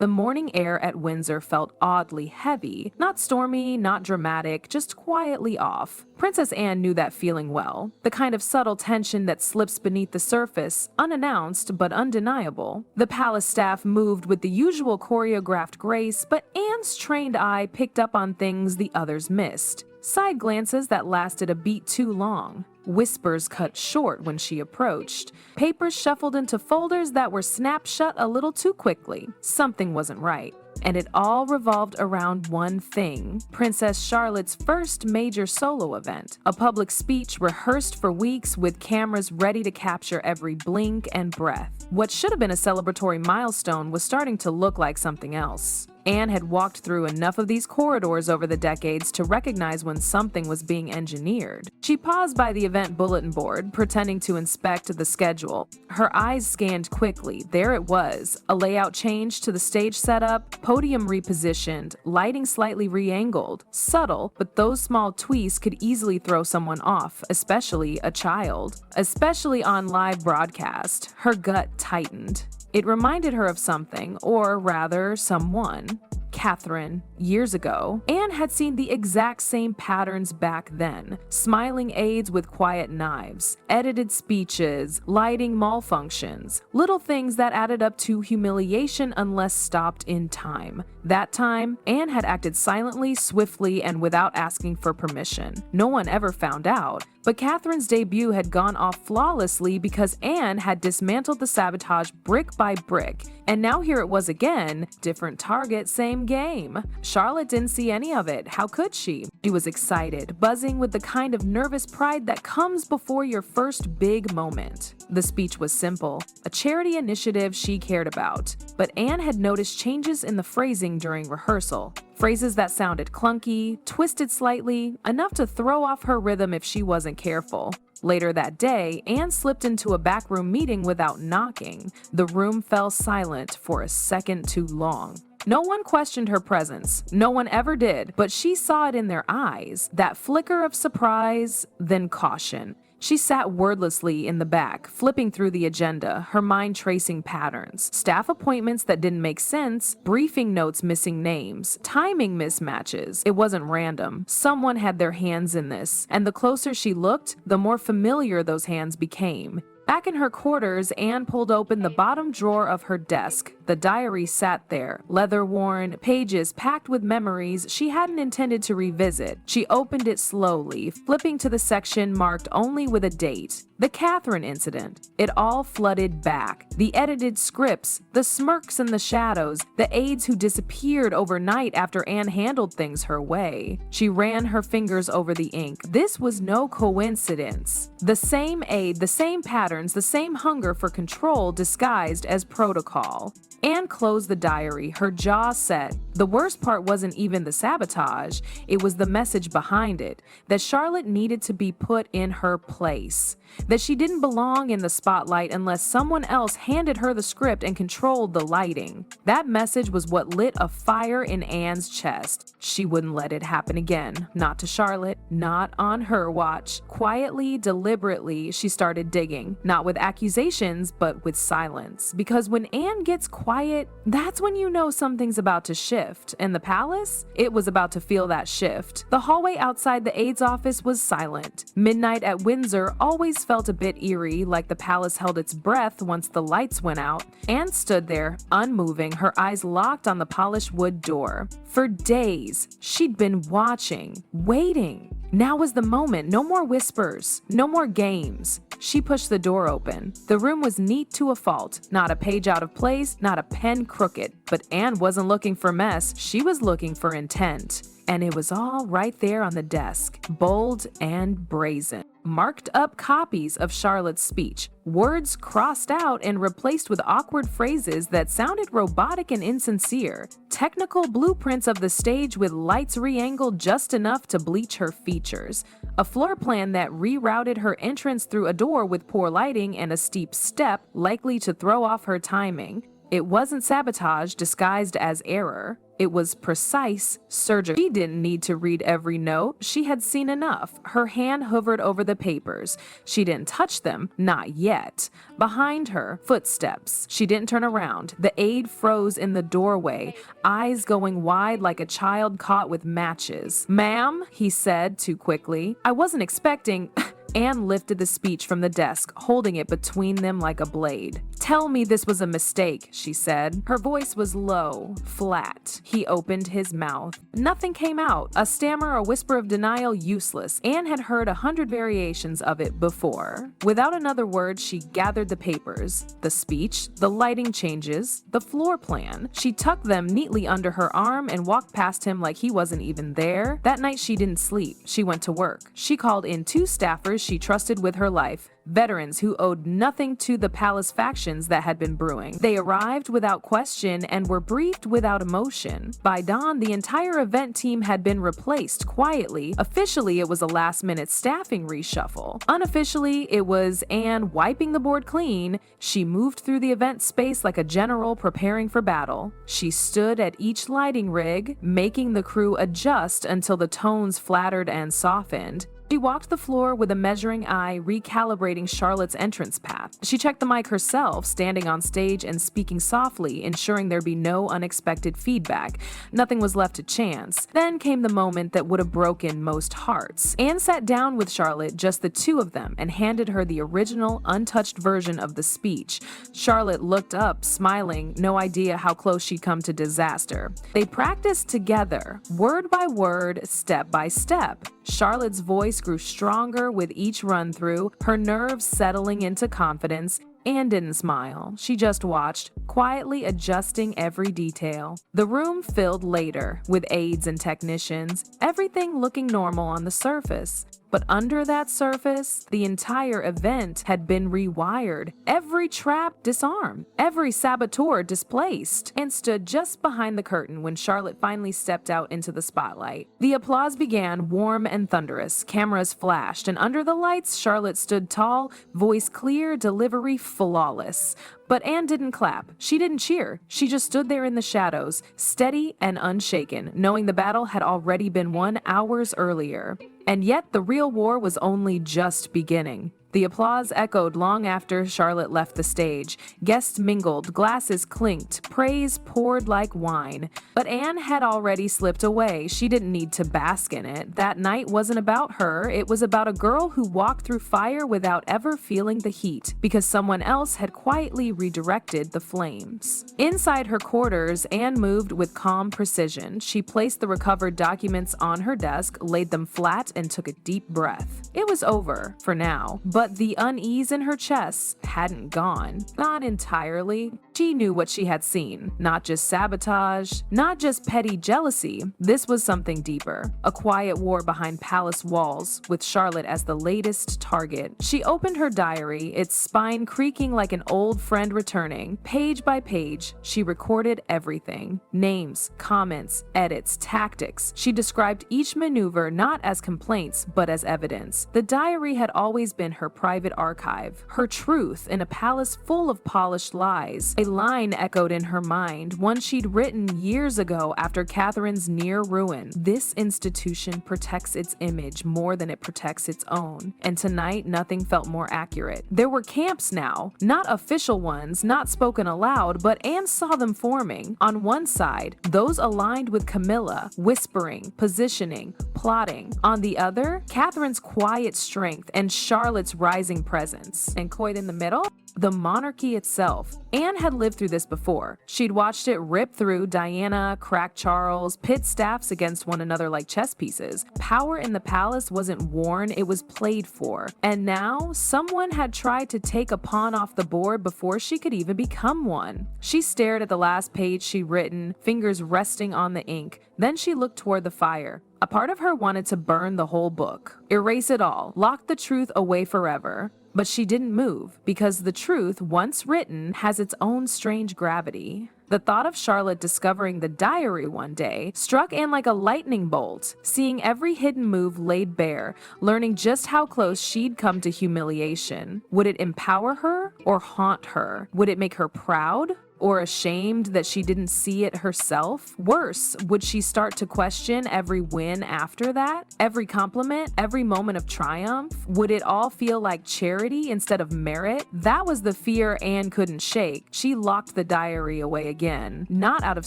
The morning air at Windsor felt oddly heavy, not stormy, not dramatic, just quietly off. Princess Anne knew that feeling well, the kind of subtle tension that slips beneath the surface, unannounced but undeniable. The palace staff moved with the usual choreographed grace, but Anne's trained eye picked up on things the others missed. Side glances that lasted a beat too long. Whispers cut short when she approached. Papers shuffled into folders that were snapped shut a little too quickly. Something wasn't right. And it all revolved around one thing: Princess Charlotte's first major solo event, a public speech rehearsed for weeks with cameras ready to capture every blink and breath. What should have been a celebratory milestone was starting to look like something else. Anne had walked through enough of these corridors over the decades to recognize when something was being engineered. She paused by the event bulletin board, pretending to inspect the schedule. Her eyes scanned quickly. There it was, a layout change to the stage setup, podium repositioned, lighting slightly re-angled. Subtle, but those small tweaks could easily throw someone off, especially a child. Especially on live broadcast. Her gut tightened. It reminded her of something, or rather, someone. Catherine. Years ago, Anne had seen the exact same patterns back then. Smiling aides with quiet knives, edited speeches, lighting malfunctions, little things that added up to humiliation unless stopped in time. That time, Anne had acted silently, swiftly, and without asking for permission. No one ever found out. But Catherine's debut had gone off flawlessly because Anne had dismantled the sabotage brick by brick. And now here it was again, different target, same game. Charlotte didn't see any of it. How could she? She was excited, buzzing with the kind of nervous pride that comes before your first big moment. The speech was simple, a charity initiative she cared about. But Anne had noticed changes in the phrasing during rehearsal. Phrases that sounded clunky, twisted slightly, enough to throw off her rhythm if she wasn't careful. Later that day, Anne slipped into a backroom meeting without knocking. The room fell silent for a second too long. No one questioned her presence. No one ever did, but she saw it in their eyes, that flicker of surprise, then caution. She sat wordlessly in the back, flipping through the agenda, her mind tracing patterns. Staff appointments that didn't make sense, briefing notes missing names, timing mismatches. It wasn't random. Someone had their hands in this, and the closer she looked, the more familiar those hands became. Back in her quarters, Anne pulled open the bottom drawer of her desk. The diary sat there, leather-worn, pages packed with memories she hadn't intended to revisit. She opened it slowly, flipping to the section marked only with a date. The Catherine incident. It all flooded back. The edited scripts, the smirks in the shadows, the aides who disappeared overnight after Anne handled things her way. She ran her fingers over the ink. This was no coincidence. The same aide, the same patterns, the same hunger for control disguised as protocol. Anne closed the diary, her jaw set. The worst part wasn't even the sabotage, it was the message behind it, that Charlotte needed to be put in her place, that she didn't belong in the spotlight unless someone else handed her the script and controlled the lighting. That message was what lit a fire in Anne's chest. She wouldn't let it happen again, not to Charlotte, not on her watch. Quietly, deliberately, she started digging, not with accusations, but with silence. Because when Anne gets quiet, that's when you know something's about to shift. And the palace? It was about to feel that shift. The hallway outside the aide's office was silent. Midnight at Windsor always felt a bit eerie, like the palace held its breath once the lights went out. Anne stood there, unmoving, her eyes locked on the polished wood door. For days, she'd been watching, waiting. Now was the moment. No more whispers, no more games. She pushed the door open. The room was neat to a fault. Not a page out of place, not a pen crooked. But Anne wasn't looking for mess. She was looking for intent. And it was all right there on the desk, bold and brazen. Marked up copies of Charlotte's speech, words crossed out and replaced with awkward phrases that sounded robotic and insincere, technical blueprints of the stage with lights re-angled just enough to bleach her features, a floor plan that rerouted her entrance through a door with poor lighting and a steep step likely to throw off her timing. It wasn't sabotage disguised as error. It was precise surgery. She didn't need to read every note. She had seen enough. Her hand hovered over the papers. She didn't touch them, not yet. Behind her, footsteps. She didn't turn around. The aide froze in the doorway, eyes going wide like a child caught with matches. "Ma'am," he said too quickly. "I wasn't expecting..." Anne lifted the speech from the desk, holding it between them like a blade. "Tell me this was a mistake," she said. Her voice was low, flat. He opened his mouth. Nothing came out. A stammer, a whisper of denial, useless. Anne had heard 100 variations of it before. Without another word, she gathered the papers. The speech, the lighting changes, the floor plan. She tucked them neatly under her arm and walked past him like he wasn't even there. That night she didn't sleep. She went to work. She called in 2 staffers she trusted with her life, veterans who owed nothing to the palace factions that had been brewing. They arrived without question and were briefed without emotion. By dawn, the entire event team had been replaced quietly. Officially, it was a last-minute staffing reshuffle. Unofficially, it was Anne wiping the board clean. She moved through the event space like a general preparing for battle. She stood at each lighting rig, making the crew adjust until the tones flattered and softened. She walked the floor with a measuring eye, recalibrating Charlotte's entrance path. She checked the mic herself, standing on stage and speaking softly, ensuring there'd be no unexpected feedback. Nothing was left to chance. Then came the moment that would have broken most hearts. Anne sat down with Charlotte, just the 2 of them, and handed her the original, untouched version of the speech. Charlotte looked up, smiling, no idea how close she'd come to disaster. They practiced together, word by word, step by step. Charlotte's voice grew stronger with each run-through, her nerves settling into confidence. Anne didn't smile. She just watched, quietly adjusting every detail. The room filled later, with aides and technicians, everything looking normal on the surface. But under that surface, the entire event had been rewired, every trap disarmed, every saboteur displaced, and stood just behind the curtain when Charlotte finally stepped out into the spotlight. The applause began, warm and thunderous. Cameras flashed, and under the lights, Charlotte stood tall, voice clear, delivery flawless. But Anne didn't clap. She didn't cheer. She just stood there in the shadows, steady and unshaken, knowing the battle had already been won hours earlier. And yet the real war was only just beginning. The applause echoed long after Charlotte left the stage. Guests mingled, glasses clinked, praise poured like wine. But Anne had already slipped away. She didn't need to bask in it. That night wasn't about her. It was about a girl who walked through fire without ever feeling the heat, because someone else had quietly redirected the flames. Inside her quarters, Anne moved with calm precision. She placed the recovered documents on her desk, laid them flat, and took a deep breath. It was over, for now. But the unease in her chest hadn't gone. Not entirely. She knew what she had seen. Not just sabotage, not just petty jealousy. This was something deeper. A quiet war behind palace walls, with Charlotte as the latest target. She opened her diary, its spine creaking like an old friend returning. Page by page, she recorded everything. Names, comments, edits, tactics. She described each maneuver not as complaints, but as evidence. The diary had always been her private archive, her truth in a palace full of polished lies. A line echoed in her mind, one she'd written years ago after Catherine's near ruin. This institution protects its image more than it protects its own. And tonight, nothing felt more accurate. There were camps now, not official ones, not spoken aloud, but Anne saw them forming. On one side, those aligned with Camilla, whispering, positioning, plotting. On the other, Catherine's quiet strength and Charlotte's rising presence. And coiled in the middle? The monarchy itself. Anne had lived through this before. She'd watched it rip through Diana, crack Charles, pit staffs against one another like chess pieces. Power in the palace wasn't worn, it was played for. And now, someone had tried to take a pawn off the board before she could even become one. She stared at the last page she'd written, fingers resting on the ink. Then she looked toward the fire. A part of her wanted to burn the whole book, erase it all, lock the truth away forever. But she didn't move, because the truth, once written, has its own strange gravity. The thought of Charlotte discovering the diary one day struck Anne like a lightning bolt, seeing every hidden move laid bare, learning just how close she'd come to humiliation. Would it empower her or haunt her? Would it make her proud Or ashamed that she didn't see it herself? Worse, would she start to question every win after that? Every compliment? Every moment of triumph? Would it all feel like charity instead of merit? That was the fear Anne couldn't shake. She locked the diary away again, not out of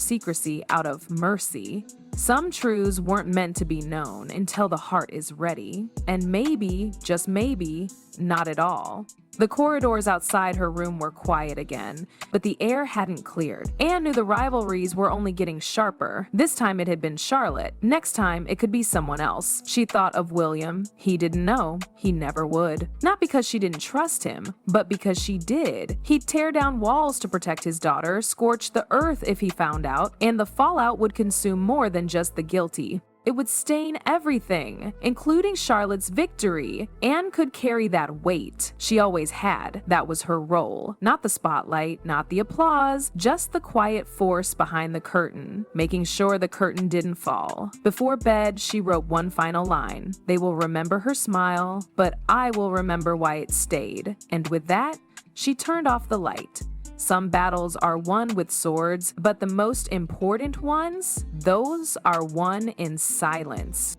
secrecy, out of mercy. Some truths weren't meant to be known until the heart is ready. And maybe, just maybe, not at all. The corridors outside her room were quiet again, but the air hadn't cleared. Anne knew the rivalries were only getting sharper. This time it had been Charlotte. Next time it could be someone else. She thought of William. He didn't know. He never would. Not because she didn't trust him, but because she did. He'd tear down walls to protect his daughter, scorch the earth if he found out, and the fallout would consume more than just the guilty. It would stain everything, including Charlotte's victory. Anne could carry that weight. She always had. That was her role. Not the spotlight, not the applause, just the quiet force behind the curtain, making sure the curtain didn't fall. Before bed, she wrote one final line. They will remember her smile, but I will remember why it stayed. And with that, she turned off the light. Some battles are won with swords, but the most important ones, those are won in silence.